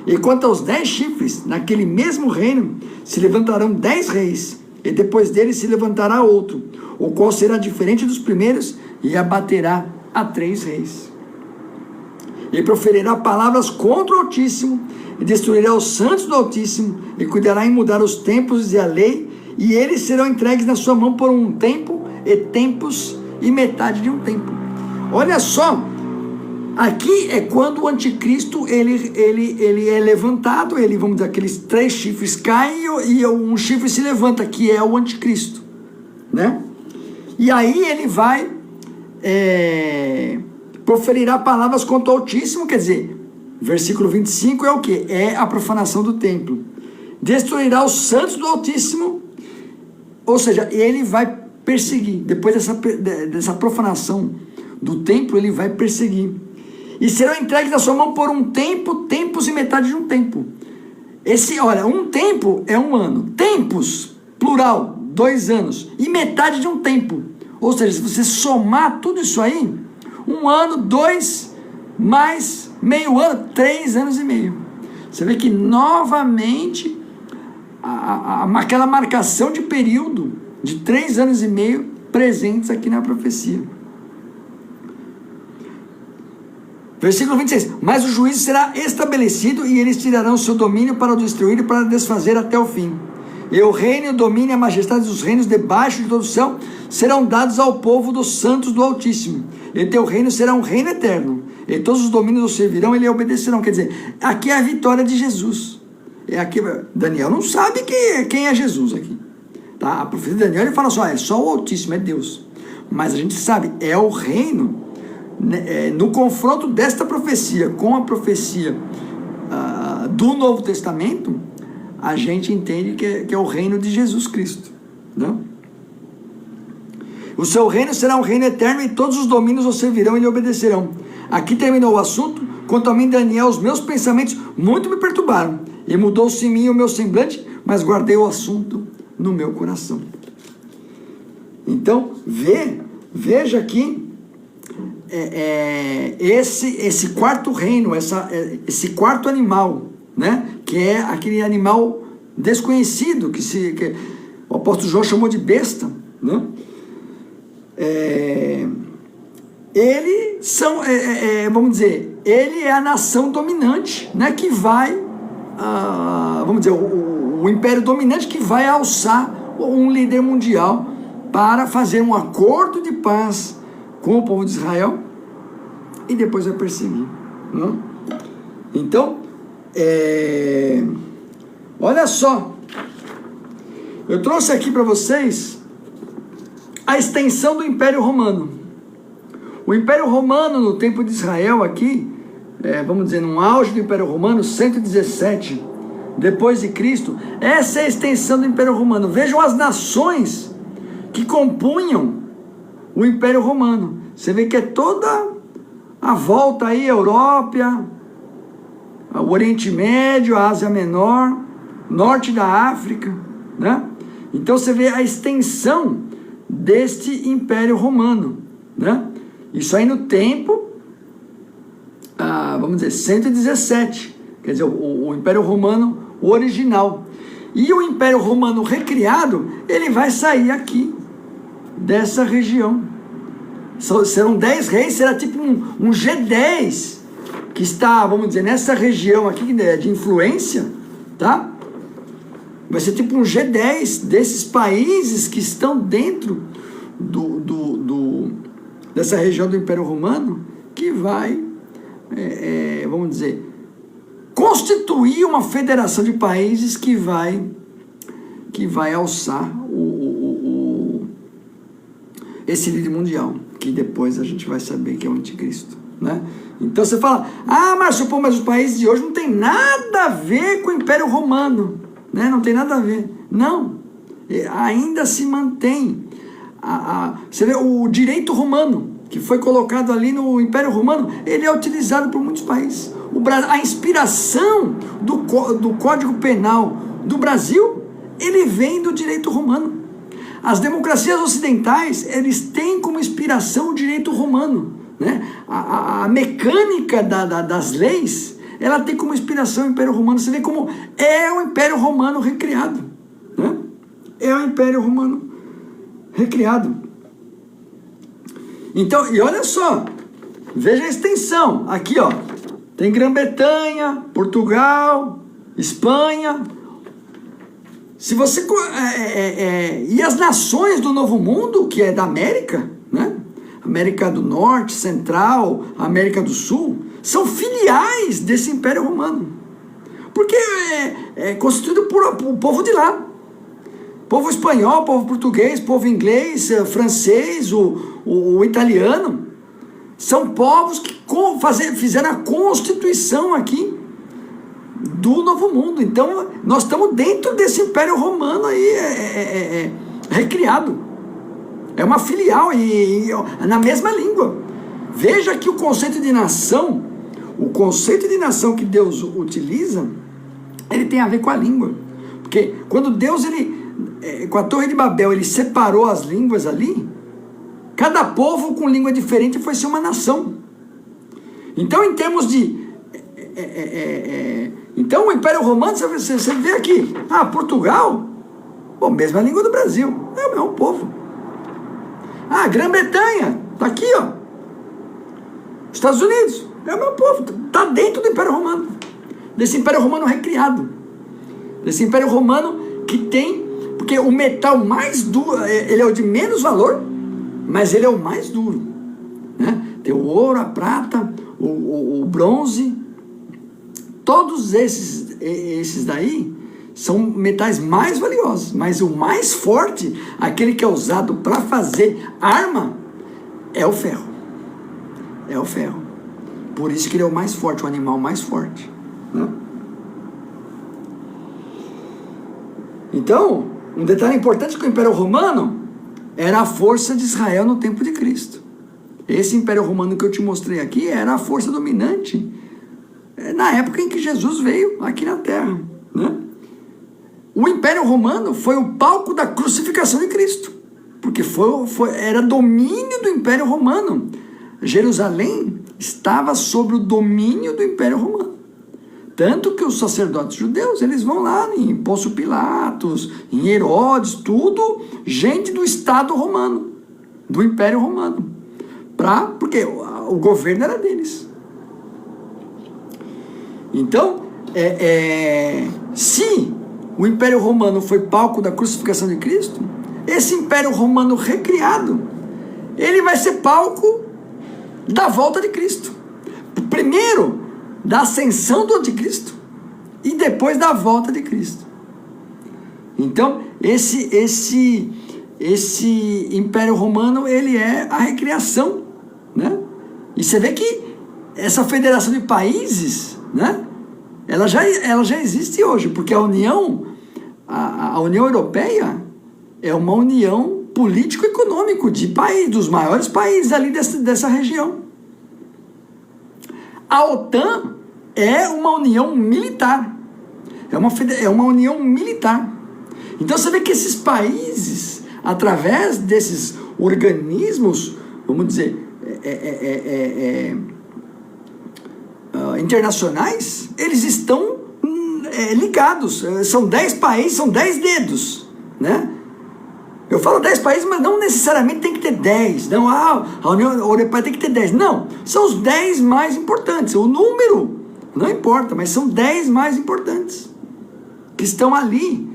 E quanto aos 10 chifres, naquele mesmo reino se levantarão 10 reis, e depois dele se levantará outro, o qual será diferente dos primeiros, e abaterá a 3 reis. E proferirá palavras contra o Altíssimo, e destruirá os santos do Altíssimo, e cuidará em mudar os tempos e a lei, e eles serão entregues na sua mão por um tempo, e tempos, e metade de um tempo. Olha só, aqui é quando o anticristo ele é levantado, vamos dizer, aqueles 3 chifres caem e um chifre se levanta, que é o anticristo, né? E aí ele vai proferirá palavras contra o Altíssimo, quer dizer, Versículo 25 é o que? É a profanação do templo. Destruirá os santos do Altíssimo, ou seja, ele vai perseguir. Depois dessa profanação do templo, ele vai perseguir. E serão entregues na sua mão por um tempo, tempos e metade de um tempo. Olha, um tempo é um ano. Tempos, plural, 2 anos. E metade de um tempo. Ou seja, se você somar tudo isso aí, 1 ano, 2, mais meio ano, 3 anos e meio. Você vê que novamente aquela marcação de período de 3 anos e meio presentes aqui na profecia. Versículo 26. Mas o juízo será estabelecido e eles tirarão o seu domínio para o destruir e para desfazer até o fim. E o reino, o domínio e a majestade dos reinos debaixo de todo o céu serão dados ao povo dos santos do Altíssimo. E teu reino será um reino eterno. E todos os domínios o servirão e lhe obedecerão. Quer dizer, aqui é a vitória de Jesus. Aqui, Daniel não sabe quem é Jesus aqui. Tá? A profecia de Daniel ele fala só, é só o Altíssimo, é Deus. Mas a gente sabe, é o reino. No confronto desta profecia com a profecia do Novo Testamento, a gente entende que é o reino de Jesus Cristo, não? O seu reino será um reino eterno e todos os domínios o servirão e lhe obedecerão. Aqui terminou o assunto. Quanto a mim, Daniel, os meus pensamentos muito me perturbaram e mudou-se em mim o meu semblante, mas guardei o assunto no meu coração. Então, veja aqui esse quarto reino, esse quarto animal, né? Que é aquele animal desconhecido que o apóstolo João chamou de besta, né? Vamos dizer, ele é a nação dominante, né? Que vai, vamos dizer, o império dominante que vai alçar um líder mundial para fazer um acordo de paz com o povo de Israel e depois vai perseguir, né? Então, olha só, eu trouxe aqui para vocês a extensão do Império Romano. O Império Romano no tempo de Israel aqui, vamos dizer, no auge do Império Romano, 117 depois de Cristo, essa é a extensão do Império Romano. Vejam as nações que compunham o Império Romano. Você vê que é toda a volta aí, a Europa, o Oriente Médio, a Ásia Menor, norte da África, né? Então você vê a extensão deste Império Romano, né? Isso aí no tempo, vamos dizer, 117, quer dizer, o Império Romano original. E o Império Romano recriado, ele vai sair aqui, dessa região. Serão 10 reis, será tipo um G10, que está, vamos dizer, nessa região aqui de influência, tá? Vai ser tipo um G10 desses países que estão dentro dessa região do Império Romano, que vai, vamos dizer, constituir uma federação de países que vai alçar esse líder mundial, que depois a gente vai saber que é o anticristo, né? Então você fala, mas os países de hoje não tem nada a ver com o Império Romano, né? Não tem nada a ver. Não, ainda se mantém. Você vê o direito romano, que foi colocado ali no Império Romano, ele é utilizado por muitos países. A inspiração do Código Penal do Brasil, ele vem do direito romano. As democracias ocidentais, eles têm como inspiração o direito romano, né? A mecânica das leis, ela tem como inspiração o Império Romano. Você vê como é o Império Romano recriado, né? É o Império Romano recriado. Então, e olha só, veja a extensão. Aqui, ó, tem Grã-Bretanha, Portugal, Espanha. Se você e as nações do Novo Mundo, que é da América, né? América do Norte, Central, América do Sul, são filiais desse Império Romano, porque é constituído por o povo de lá. Povo espanhol, povo português, povo inglês, francês, o italiano. São povos que fizeram a constituição aqui do Novo Mundo. Então, nós estamos dentro desse Império Romano aí, recriado. É uma filial e na mesma língua. Veja que o conceito de nação que Deus utiliza, ele tem a ver com a língua. Porque quando Deus, com a Torre de Babel, ele separou as línguas ali, cada povo com língua diferente foi ser uma nação. Então, em termos de... Então, o Império Romano, você vê aqui, Portugal, bom, mesma língua do Brasil, é o mesmo povo. Grã-Bretanha, tá aqui, ó. Estados Unidos, é o mesmo povo, tá dentro do Império Romano, desse Império Romano recriado, desse Império Romano que tem, porque o metal mais duro, ele é o de menos valor, mas ele é o mais duro, né? Tem o ouro, a prata, o bronze, todos esses daí são metais mais valiosos, mas o mais forte, aquele que é usado para fazer arma, é o ferro. É o ferro. Por isso que ele é o mais forte, o animal mais forte, né? Então, um detalhe importante é que o Império Romano era a força de Israel no tempo de Cristo. Esse Império Romano que eu te mostrei aqui era a força dominante na época em que Jesus veio aqui na Terra, né? O Império Romano foi o palco da crucificação de Cristo, porque era domínio do Império Romano. Jerusalém estava sob o domínio do Império Romano. Tanto que os sacerdotes judeus, eles vão lá em Pôncio Pilatos, em Herodes, tudo gente do Estado romano, do Império Romano. Porque o governo era deles. Então, se o Império Romano foi palco da crucificação de Cristo, esse Império Romano recriado, ele vai ser palco da volta de Cristo. Primeiro, da ascensão do anticristo e depois da volta de Cristo. Então, esse Império Romano, ele é a recriação, né? E você vê que essa federação de países, né? Ela já existe hoje, porque a União Europeia é uma união político-econômico dos maiores países ali dessa região. A OTAN é uma união militar, é uma união militar. Então você vê que esses países, através desses organismos, vamos dizer, internacionais, eles estão ligados. São 10 países, são 10 dedos, né? Eu falo 10 países, mas não necessariamente tem que ter 10. Não, a União Europeia tem que ter 10. Não, são os 10 mais importantes. O número não importa, mas são 10 mais importantes que estão ali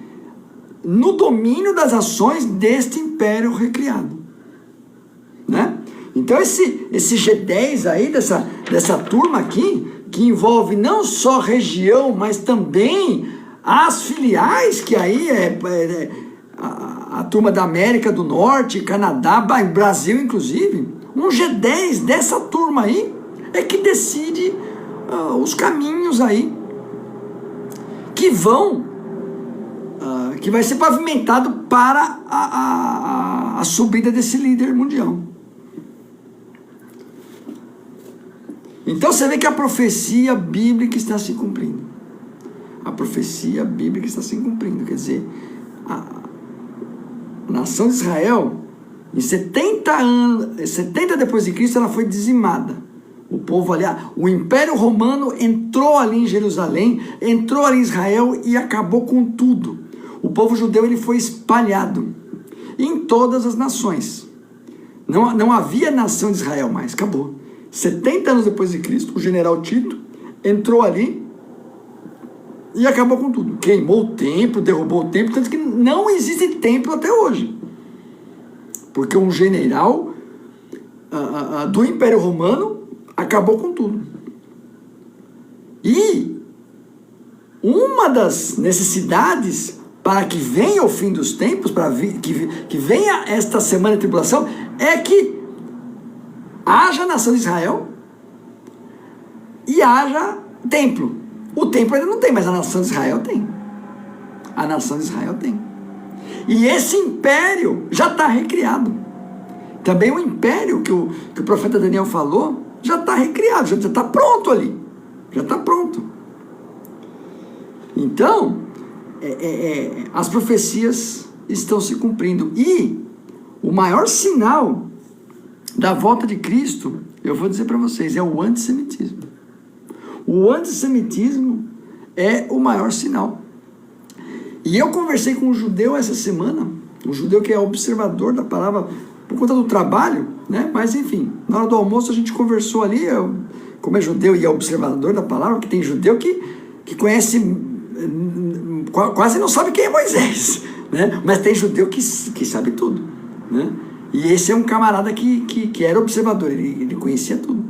no domínio das ações deste império recriado, né? Então esse G10 aí, dessa turma aqui, que envolve não só região, mas também as filiais, que aí a turma da América do Norte, Canadá, Brasil inclusive, um G10 dessa turma aí é que decide os caminhos aí que vai ser pavimentado para a subida desse líder mundial. Então você vê que a profecia bíblica está se cumprindo. A profecia bíblica está se cumprindo. Quer dizer, a nação de Israel, em 70 depois de Cristo, ela foi dizimada. O povo ali, o Império Romano entrou ali em Jerusalém, entrou ali em Israel e acabou com tudo. O povo judeu, ele foi espalhado em todas as nações. Não havia nação de Israel mais, acabou. 70 anos depois de Cristo, o general Tito entrou ali e acabou com tudo. Queimou o templo, derrubou o templo, tanto que não existe templo até hoje. Porque um general do Império Romano acabou com tudo. E uma das necessidades para que venha o fim dos tempos, que venha esta semana de tribulação, é que haja nação de Israel e haja templo. O templo ainda não tem, mas a nação de Israel tem. A nação de Israel tem. E esse império já está recriado. Também o império que o profeta Daniel falou já está recriado, já está pronto ali. Já está pronto. Então, as profecias estão se cumprindo. E o maior sinal da volta de Cristo, eu vou dizer para vocês, é o antissemitismo. O antissemitismo é o maior sinal. E eu conversei com um judeu essa semana, um judeu que é observador da palavra por conta do trabalho, né? Mas enfim, na hora do almoço a gente conversou ali, como é judeu e é observador da palavra, que tem judeu que conhece, quase não sabe quem é Moisés, né? Mas tem judeu que sabe tudo, né? E esse é um camarada que era observador, ele conhecia tudo.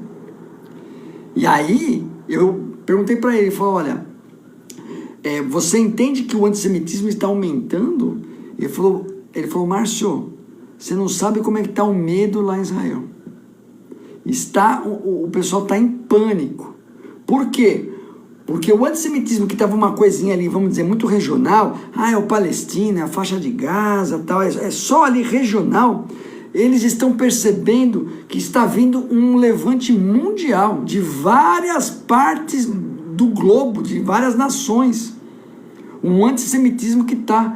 E aí eu perguntei para ele, ele falou, olha, você entende que o antissemitismo está aumentando? Ele falou, Márcio, você não sabe como é que está o medo lá em Israel. O pessoal está em pânico. Por quê? Porque o antissemitismo, que estava uma coisinha ali, vamos dizer, muito regional, é o Palestina, é a faixa de Gaza, tal, é só ali regional, eles estão percebendo que está vindo um levante mundial de várias partes do globo, de várias nações. Um antissemitismo que está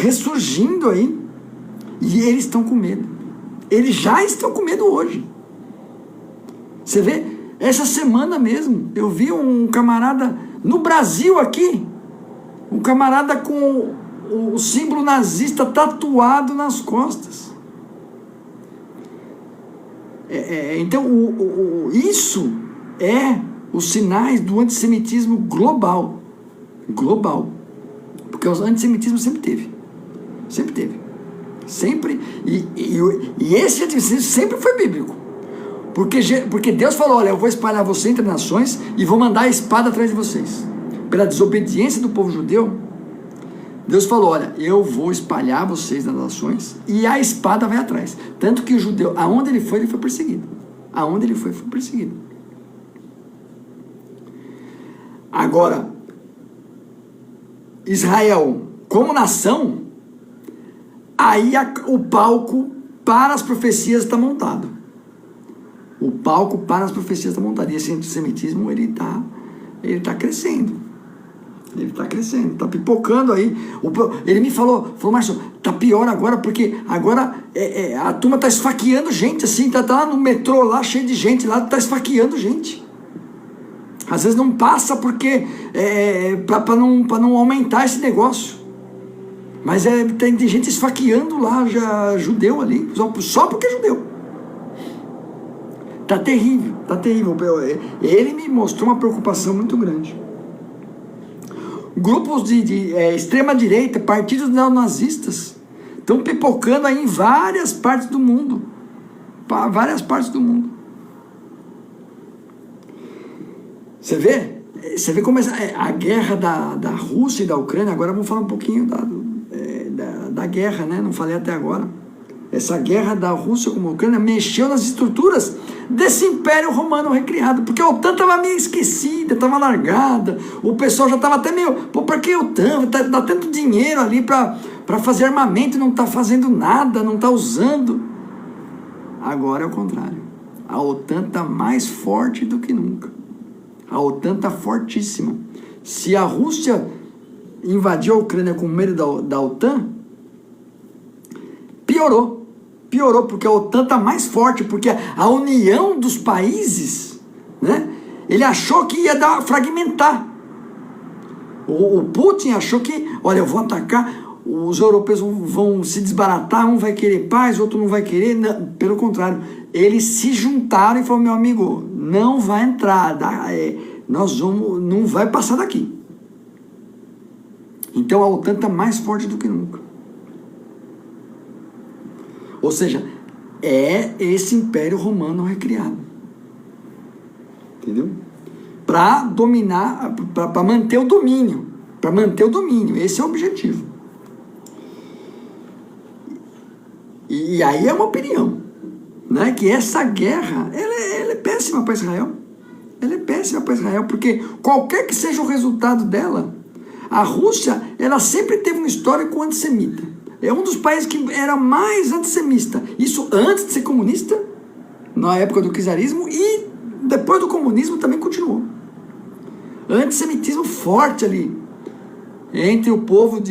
ressurgindo aí. E eles estão com medo. Eles já estão com medo hoje. Você vê, essa semana mesmo, eu vi um camarada no Brasil aqui, um camarada com o símbolo nazista tatuado nas costas. Então, isso é os sinais do antissemitismo global. Global. Porque o antissemitismo sempre teve. Sempre teve. Sempre. E esse antissemitismo sempre foi bíblico. Porque Deus falou, olha, eu vou espalhar você entre nações e vou mandar a espada atrás de vocês. Pela desobediência do povo judeu, Deus falou, olha, eu vou espalhar vocês nas nações e a espada vai atrás. Tanto que o judeu, aonde ele foi perseguido. Aonde ele foi perseguido. Agora, Israel, como nação, aí o palco para as profecias está montado. O palco para as profecias está montado. E esse antissemitismo, ele está crescendo. Ele está crescendo, está pipocando aí. Ele me falou, Márcio, está pior agora, porque agora a turma está esfaqueando gente, assim, tá lá no metrô, lá cheio de gente, lá está esfaqueando gente. Às vezes não passa porque para não aumentar esse negócio. Mas tem gente esfaqueando lá, já judeu ali, só porque é judeu. Tá terrível, tá terrível. Ele me mostrou uma preocupação muito grande. Grupos de extrema-direita, partidos neonazistas, estão pipocando aí em várias partes do mundo. Várias partes do mundo. Você vê como a guerra da Rússia e da Ucrânia, agora vamos falar um pouquinho da guerra, né? Não falei até agora. Essa guerra da Rússia com a Ucrânia mexeu nas estruturas desse Império Romano recriado, porque a OTAN estava meio esquecida, estava largada, o pessoal já estava até meio, para que OTAN? Dá tanto dinheiro ali para fazer armamento e não está fazendo nada, não está usando. Agora é o contrário. A OTAN está mais forte do que nunca. A OTAN está fortíssima. Se a Rússia invadiu a Ucrânia com medo da OTAN, piorou, porque a OTAN está mais forte, porque a união dos países, né, ele achou que ia fragmentar. O Putin achou que, olha, eu vou atacar, os europeus vão se desbaratar, um vai querer paz, outro não vai querer. Não, pelo contrário, eles se juntaram e falaram, meu amigo, não vai entrar, não vai passar daqui. Então a OTAN está mais forte do que nunca. Ou seja, é esse Império Romano recriado. Entendeu? Para dominar, para manter o domínio. Para manter o domínio. Esse é o objetivo. E aí é uma opinião. né, que essa guerra, ela é péssima para Israel. Ela é péssima para Israel, porque qualquer que seja o resultado dela, a Rússia, ela sempre teve um histórico antissemita. É um dos países que era mais antissemita. Isso antes de ser comunista, na época do czarismo, e depois do comunismo também continuou. Antissemitismo forte ali, entre o povo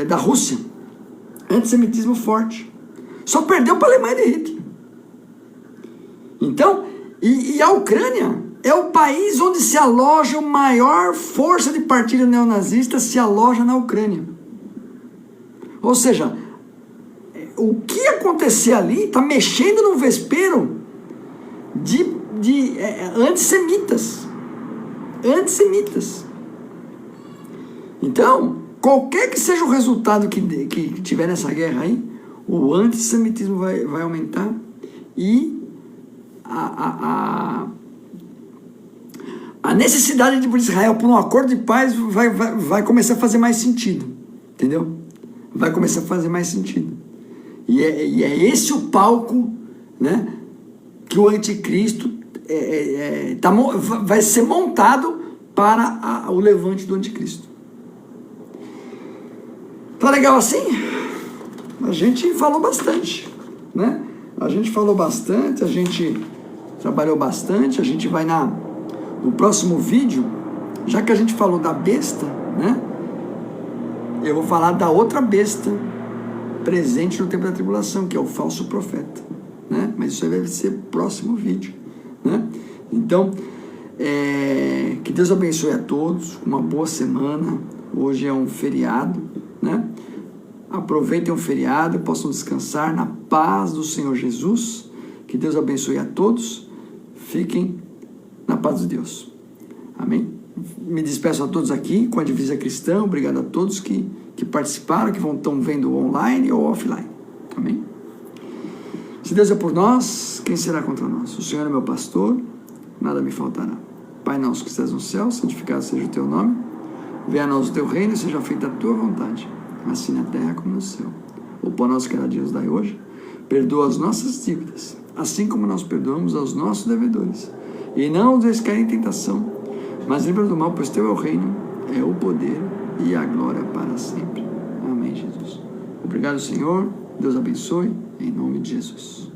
da Rússia. Antissemitismo forte. Só perdeu para a Alemanha de Hitler. Então, e a Ucrânia é o país onde se aloja a maior força de partido neonazista, se aloja na Ucrânia. Ou seja, o que acontecer ali está mexendo no vespeiro de antissemitas. Antissemitas. Então, qualquer que seja o resultado que tiver nessa guerra aí, o antissemitismo vai aumentar e a necessidade de Israel por um acordo de paz vai começar a fazer mais sentido, entendeu? Vai começar a fazer mais sentido. E é esse o palco, né, que o anticristo vai ser montado para o levante do anticristo. Tá legal assim? A gente falou bastante, né? A gente falou bastante, a gente trabalhou bastante, a gente vai no próximo vídeo, já que a gente falou da besta, né? Eu vou falar da outra besta presente no tempo da tribulação, que é o falso profeta, né? Mas isso aí deve ser próximo vídeo, né? Então, que Deus abençoe a todos, uma boa semana. Hoje é um feriado, né? Aproveitem o feriado, possam descansar na paz do Senhor Jesus. Que Deus abençoe a todos. Fiquem na paz de Deus. Amém? Me despeço a todos aqui com a Divisa Cristã. Obrigado a todos que participaram, que estão vendo online ou offline. Amém? Se Deus é por nós, quem será contra nós? O Senhor é meu pastor, nada me faltará. Pai nosso que estás no céu, santificado seja o teu nome. Venha a nós o teu reino, seja feita a tua vontade, assim na terra como no céu. O pão nosso cada dia nos dai hoje. Perdoa as nossas dívidas, assim como nós perdoamos aos nossos devedores. E não nos deixes cair em tentação, mas livra do mal, pois teu é o reino, é o poder e a glória para sempre. Amém, Jesus. Obrigado, Senhor. Deus abençoe, em nome de Jesus.